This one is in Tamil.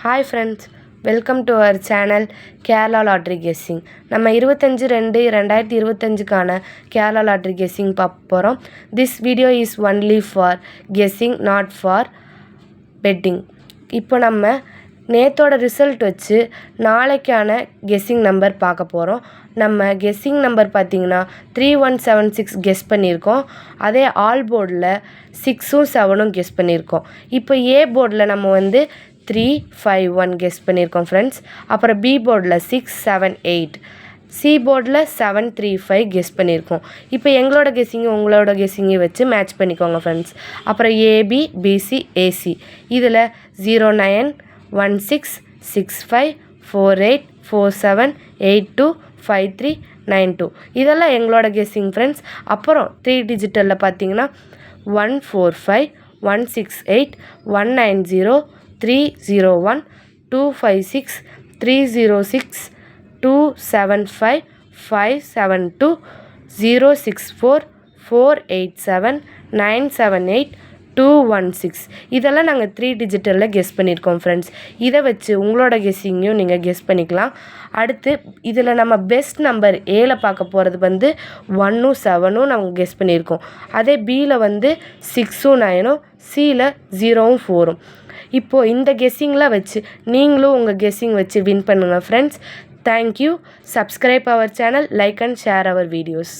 Hi friends, welcome to our channel Kerala Lottery Guessing. நம்ம 25/2/2025க்கான Kerala Lottery Guessing பார்க்க போகிறோம். This video is only for guessing, not for betting. இப்போ நம்ம நேத்தோட ரிசல்ட் வச்சு நாளைக்கான கெஸ்ஸிங் நம்பர் பார்க்க போகிறோம். நம்ம கெஸ்ஸிங் நம்பர் பார்த்திங்கன்னா 3176 கெஸ் பண்ணியிருக்கோம். அதே ஆல் போர்டில் 6ம் 7ம் கெஸ் பண்ணியிருக்கோம். இப்போ ஏ போர்டில் நம்ம 351 கெஸ் பண்ணியிருக்கோம் ஃப்ரெண்ட்ஸ். அப்புறம் பி போர்டில் 678, சி போர்டில் 735 கெஸ் பண்ணியிருக்கோம். இப்போ எங்களோட கெஸ்ஸிங்கு உங்களோட கெஸ்ஸிங்கை வச்சு மேட்ச் பண்ணிக்கோங்க ஃப்ரெண்ட்ஸ். அப்புறம் ஏபி, பிசி, ஏசி இதில் 0916654847825392 இதெல்லாம் எங்களோட கெஸ்ஸிங் ஃப்ரெண்ட்ஸ். அப்புறம் 3 டிஜிட்டலில் பார்த்தீங்கன்னா 145 168 190 301 256 306 275 572 064 487 978 216 இதெல்லாம் நாங்கள் 3 டிஜிட்டலில் கெஸ் பண்ணியிருக்கோம் ஃப்ரெண்ட்ஸ். இதை வச்சு உங்களோட கெஸ்ஸிங்கையும் நீங்கள் கெஸ் பண்ணிக்கலாம். அடுத்து இதில் நம்ம பெஸ்ட் நம்பர் ஏல பார்க்க போகிறது 1ம் 7ம் நாங்கள் கெஸ் பண்ணியிருக்கோம். அதே பியில் 6ம் 9ம், சியில் 0ம் 4ம். இப்போது இந்த கெஸ்ஸிங்கில் வச்சு நீங்களும் உங்கள் கெஸ்ஸிங் வச்சு வின் பண்ணுங்கள் friends. Thank you. Subscribe our channel, like and share our videos.